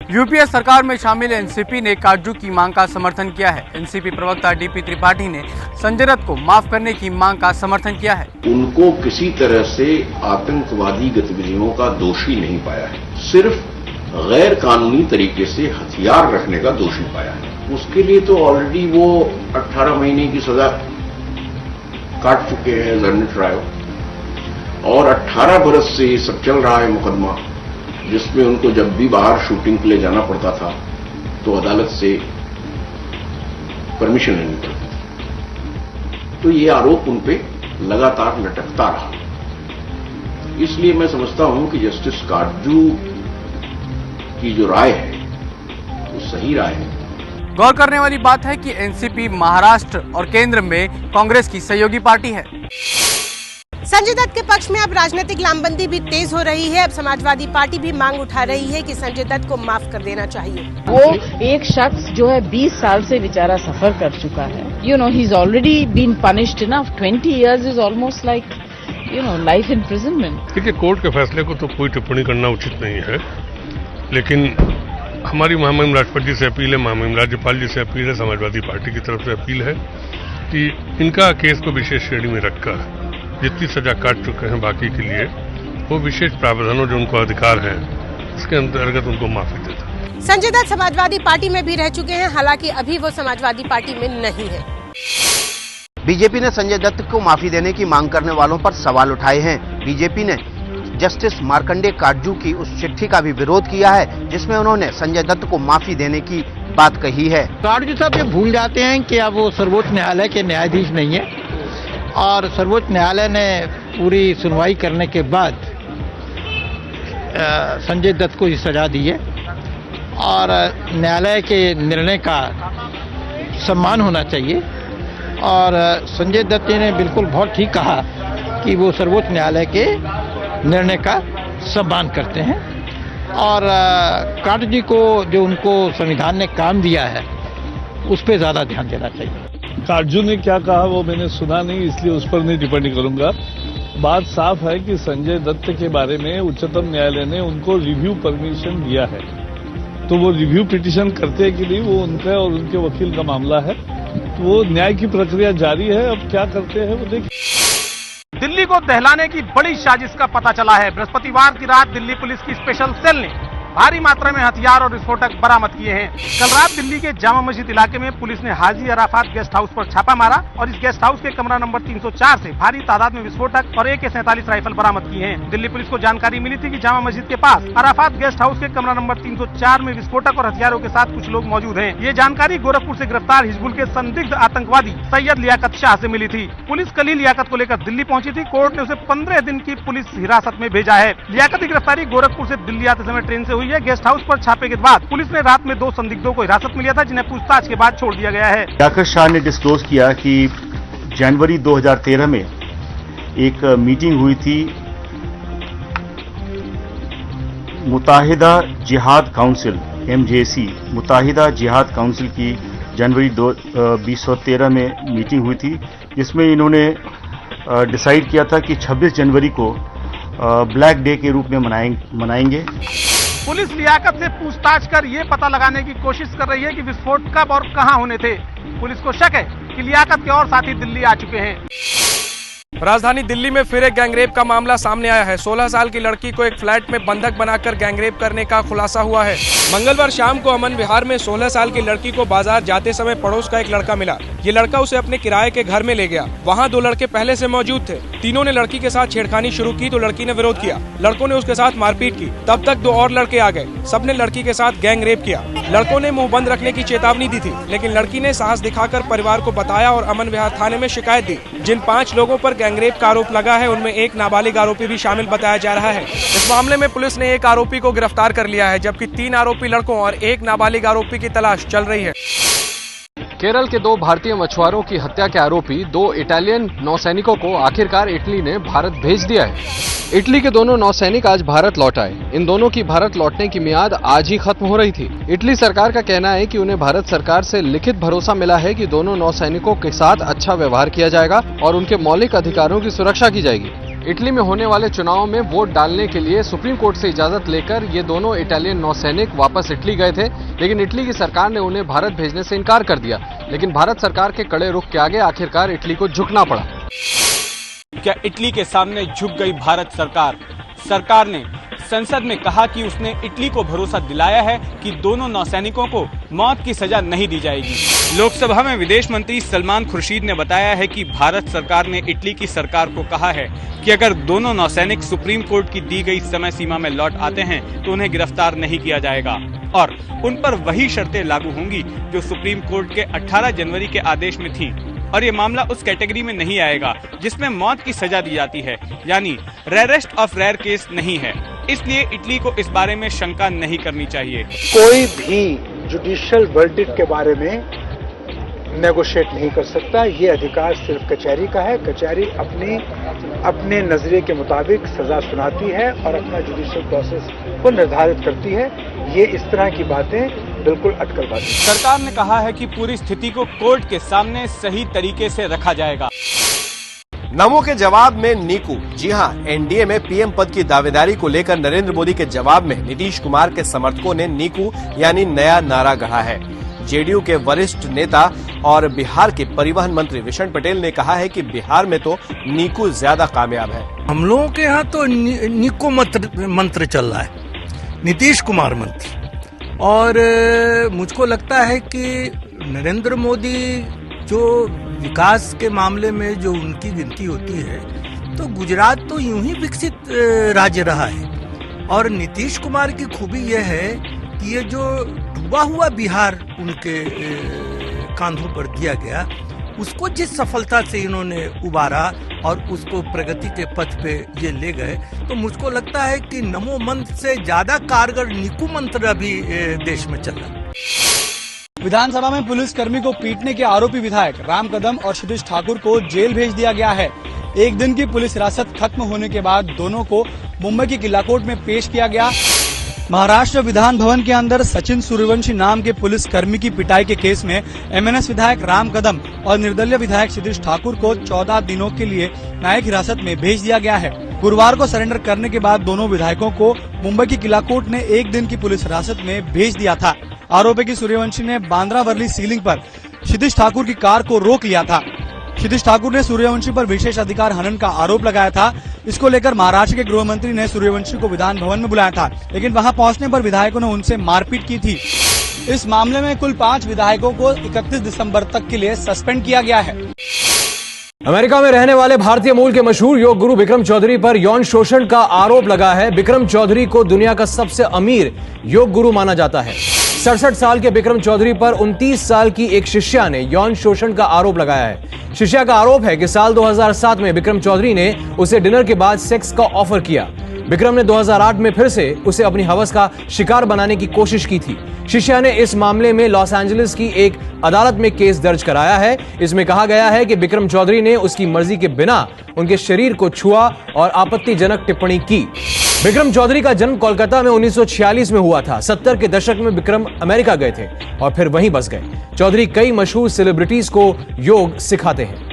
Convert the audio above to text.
UPA सरकार में शामिल एनसीपी ने काटजू की मांग का समर्थन किया है। एनसीपी प्रवक्ता डीपी त्रिपाठी ने संजय दत्त को माफ करने की मांग का समर्थन किया है। उनको किसी तरह से आतंकवादी गतिविधियों का दोषी नहीं पाया है, सिर्फ गैर कानूनी तरीके से हथियार रखने का दोषी पाया है। उसके लिए तो ऑलरेडी वो 18 महीने की सजा काट चुके हैं लर्नेट राय, और 18 बरस से ये सब चल रहा है मुकदमा, जिसमें उनको जब भी बाहर शूटिंग के लिए जाना पड़ता था तो अदालत से परमिशन लेनी पड़ती थी। तो ये आरोप उन पे लगातार लटकता रहा। इसलिए मैं समझता हूं कि जस्टिस काटजू की जो राय है वो सही राय है। गौर करने वाली बात है कि एनसीपी महाराष्ट्र और केंद्र में कांग्रेस की सहयोगी पार्टी है। संजय दत्त के पक्ष में अब राजनीतिक लामबंदी भी तेज हो रही है। अब समाजवादी पार्टी भी मांग उठा रही है कि संजय दत्त को माफ कर देना चाहिए। वो एक शख्स जो है 20 साल से बेचारा सफर कर चुका है। He is already been punished enough. 20 years is almost like life imprisonment. देखिए, कोर्ट के फैसले को तो कोई टिप्पणी करना उचित नहीं है, लेकिन हमारी महामहिम राष्ट्रपति जी से अपील है, महामहिम राज्यपाल जी से अपील है, समाजवादी पार्टी की तरफ से अपील है कि इनका केस को विशेष श्रेणी में रखकर जितनी सजा काट चुके हैं बाकी के लिए वो विशेष प्रावधानों जो उनको अधिकार है उसके अंतर्गत उनको माफी देता। संजय दत्त समाजवादी पार्टी में भी रह चुके हैं, हालांकि अभी वो समाजवादी पार्टी में नहीं है। बीजेपी ने संजय दत्त को माफी देने की मांग करने वालों पर सवाल उठाए हैं। बीजेपी ने जस्टिस मार्कंडेय काटजू की उस चिट्ठी का भी विरोध किया है जिसमें उन्होंने संजय दत्त को माफी देने की बात कही है। काटजू साहब ये भूल जाते हैं कि अब वो सर्वोच्च न्यायालय के न्यायाधीश नहीं है, और सर्वोच्च न्यायालय ने पूरी सुनवाई करने के बाद संजय दत्त को ये सजा दी है, और न्यायालय के निर्णय का सम्मान होना चाहिए। और संजय दत्त जी ने बिल्कुल बहुत ठीक कहा कि वो सर्वोच्च न्यायालय के निर्णय का सम्मान करते हैं, और काटजू जी को जो उनको संविधान ने काम दिया है उस पर ज्यादा ध्यान देना चाहिए। काटजू ने क्या कहा वो मैंने सुना नहीं, इसलिए उस पर नहीं टिप्पणी करूंगा। बात साफ है कि संजय दत्त के बारे में उच्चतम न्यायालय ने उनको रिव्यू परमिशन दिया है, तो वो रिव्यू पिटीशन करते हैं कि नहीं वो उनका और उनके वकील का मामला है, तो वो न्याय की प्रक्रिया जारी है। अब क्या करते हैं वो देखिए। दिल्ली को दहलाने की बड़ी साजिश का पता चला है। बृहस्पतिवार की रात दिल्ली पुलिस की स्पेशल सेल ने भारी मात्रा में हथियार और विस्फोटक बरामद किए हैं। कल रात दिल्ली के जामा मस्जिद इलाके में पुलिस ने हाजी अराफात गेस्ट हाउस पर छापा मारा और इस गेस्ट हाउस के कमरा नंबर 304 से भारी तादाद में विस्फोटक और AK-47 राइफल बरामद किए हैं। दिल्ली पुलिस को जानकारी मिली थी कि जामा मस्जिद के पास अराफात गेस्ट हाउस के कमरा नंबर 304 में विस्फोटक और हथियारों के साथ कुछ लोग मौजूद हैं। ये जानकारी गोरखपुर से गिरफ्तार हिजबुल के संदिग्ध आतंकवादी सैयद लियाकत शाह से मिली थी। पुलिस कल ही लियाकत को लेकर दिल्ली पहुंची थी। कोर्ट ने उसे 15 दिन की पुलिस हिरासत में भेजा है। लियाकत की गिरफ्तारी गोरखपुर से दिल्ली आते समय ट्रेन से हुई है। गेस्ट हाउस पर छापे के बाद पुलिस ने रात में 2 संदिग्धों को हिरासत में लिया था, जिन्हें पूछताछ के बाद छोड़ दिया गया है। लियाकत शाह ने डिस्क्लोज किया कि जनवरी 2013 में एक मीटिंग हुई थी मुत्ताहिदा जिहाद काउंसिल MJC मुत्ताहिदा जिहाद काउंसिल की जनवरी 2013 में मीटिंग हुई थी, जिसमें इन्होंने डिसाइड किया था कि 26 जनवरी को ब्लैक डे के रूप में मनाएंगे। पुलिस लियाकत से पूछताछ कर ये पता लगाने की कोशिश कर रही है कि विस्फोट कब और कहां होने थे। पुलिस को शक है कि लियाकत के और साथी दिल्ली आ चुके हैं। राजधानी दिल्ली में फिर एक गैंगरेप का मामला सामने आया है। 16 साल की लड़की को एक फ्लैट में बंधक बनाकर गैंगरेप करने का खुलासा हुआ है। मंगलवार शाम को अमन विहार में 16 साल की लड़की को बाजार जाते समय पड़ोस का एक लड़का मिला। ये लड़का उसे अपने किराए के घर में ले गया। वहाँ 2 लड़के पहले से मौजूद थे। तीनों ने लड़की के साथ छेड़खानी शुरू की तो लड़की ने विरोध किया। लड़कों ने उसके साथ मारपीट की। तब तक 2 और लड़के आ गए। सबने लड़की के साथ गैंग रेप किया। लड़कों ने मुंह बंद रखने की चेतावनी दी थी, लेकिन लड़की ने साहस दिखाकर परिवार को बताया और अमन विहार थाने में शिकायत दी। जिन 5 लोगों पर गैंगरेप का आरोप लगा है उनमें एक नाबालिग आरोपी भी शामिल बताया जा रहा है। इस मामले में पुलिस ने एक आरोपी को गिरफ्तार कर लिया है, जबकि 3 आरोपी लड़कों और एक नाबालिग आरोपी की तलाश चल रही है। केरल के 2 भारतीय मछुआरों की हत्या के आरोपी 2 इटालियन नौसैनिकों को आखिरकार इटली ने भारत भेज दिया है। इटली के दोनों नौसैनिक आज भारत लौट आए। इन दोनों की भारत लौटने की मियाद आज ही खत्म हो रही थी। इटली सरकार का कहना है कि उन्हें भारत सरकार से लिखित भरोसा मिला है कि दोनों नौसैनिकों के साथ अच्छा व्यवहार किया जाएगा और उनके मौलिक अधिकारों की सुरक्षा की जाएगी। इटली में होने वाले चुनाव में वोट डालने के लिए सुप्रीम कोर्ट से इजाजत लेकर ये दोनों इटालियन नौसैनिक वापस इटली गए थे, लेकिन इटली की सरकार ने उन्हें भारत भेजने से इनकार कर दिया। लेकिन भारत सरकार के कड़े रुख के आगे आखिरकार इटली को झुकना पड़ा। क्या इटली के सामने झुक गई भारत सरकार? सरकार ने संसद में कहा कि उसने इटली को भरोसा दिलाया है कि दोनों नौसैनिकों को मौत की सजा नहीं दी जाएगी। लोकसभा में विदेश मंत्री सलमान खुर्शीद ने बताया है कि भारत सरकार ने इटली की सरकार को कहा है कि अगर दोनों नौसैनिक सुप्रीम कोर्ट की दी गई समय सीमा में लौट आते हैं तो उन्हें गिरफ्तार नहीं किया जाएगा और उन पर वही शर्तें लागू होंगी जो सुप्रीम कोर्ट के 18 जनवरी के आदेश में थी। और ये मामला उस कैटेगरी में नहीं आएगा जिसमें मौत की सजा दी जाती है, यानी रेयरेस्ट ऑफ रेयर केस नहीं है। इसलिए इटली को इस बारे में शंका नहीं करनी चाहिए। कोई भी जुडिशियल वर्डिक्ट के बारे में नेगोशिएट नहीं कर सकता। ये अधिकार सिर्फ कचहरी का है। कचहरी अपने नजरिए के मुताबिक सजा सुनाती है और अपना जुडिशियल प्रोसेस को निर्धारित करती है। ये इस तरह की बातें बिल्कुल अटकलबाजी। सरकार ने कहा है कि पूरी स्थिति को कोर्ट के सामने सही तरीके से रखा जाएगा। नमो के जवाब में नीकू। जी हां, एनडीए में पीएम पद की दावेदारी को लेकर नरेंद्र मोदी के जवाब में नीतीश कुमार के समर्थकों ने नीकू यानी नया नारा गढ़ा है। जेडीयू के वरिष्ठ नेता और बिहार के परिवहन मंत्री विशन पटेल ने कहा है कि बिहार में तो नीकू ज्यादा कामयाब है। हम लोगों के यहाँ तो नीकू मंत्र चल रहा है, नीतीश कुमार मंत्र। और मुझको लगता है कि नरेंद्र मोदी जो विकास के मामले में जो उनकी गिनती होती है तो गुजरात तो यूं ही विकसित राज्य रहा है। और नीतीश कुमार की खूबी यह है कि ये जो डूबा हुआ बिहार उनके कांधों पर दिया गया, उसको जिस सफलता से इन्होंने उबारा और उसको प्रगति के पथ पे ये ले गए, तो मुझको लगता है कि नमो मंत्र से ज्यादा कारगर नीकू मंत्र अभी देश में चल रहा है। विधानसभा में पुलिस कर्मी को पीटने के आरोपी विधायक राम कदम और क्षितिज ठाकुर को जेल भेज दिया गया है। एक दिन की पुलिस हिरासत खत्म होने के बाद दोनों को मुंबई की किला कोर्ट में पेश किया गया। महाराष्ट्र विधान भवन के अंदर सचिन सूर्यवंशी नाम के पुलिस कर्मी की पिटाई के केस में एमएनएस विधायक राम कदम और निर्दलीय विधायक क्षितिज ठाकुर को 14 दिनों के लिए न्यायिक हिरासत में भेज दिया गया है। गुरुवार को सरेंडर करने के बाद दोनों विधायकों को मुंबई की किला कोर्ट ने एक दिन की पुलिस हिरासत में भेज दिया था। आरोप है कि सूर्यवंशी ने बांद्रा वर्ली सीलिंग पर क्षितिज ठाकुर की कार को रोक लिया था। क्षितिज ठाकुर ने सूर्यवंशी पर विशेष अधिकार हनन का आरोप लगाया था। इसको लेकर महाराष्ट्र के गृह मंत्री ने सूर्यवंशी को विधान भवन में बुलाया था, लेकिन वहां पहुंचने पर विधायकों ने उनसे मारपीट की थी। इस मामले में कुल 5 विधायकों को 31 दिसंबर तक के लिए सस्पेंड किया गया है। अमेरिका में रहने वाले भारतीय मूल के मशहूर योग गुरु बिक्रम चौधरी पर यौन शोषण का आरोप लगा है। बिक्रम चौधरी को दुनिया का सबसे अमीर योग गुरु माना जाता है। 67 साल के बिक्रम चौधरी पर 29 साल की एक शिष्या ने यौन शोषण का आरोप लगाया है। शिष्या का आरोप है कि साल 2007 में बिक्रम चौधरी ने उसे डिनर के बाद सेक्स का ऑफर किया। बिक्रम ने 2008 में फिर से उसे अपनी हवस का शिकार बनाने की कोशिश की थी। शिष्या ने इस मामले में लॉस एंजलिस की एक अदालत में केस दर्ज कराया है। इसमें कहा गया है कि बिक्रम चौधरी ने उसकी मर्जी के बिना उनके शरीर को छुआ और आपत्तिजनक टिप्पणी की। बिक्रम चौधरी का जन्म कोलकाता में 1946 में हुआ था। 70 के दशक में बिक्रम अमेरिका गए थे और फिर वहीं बस गए। चौधरी कई मशहूर सेलिब्रिटीज को योग सिखाते हैं।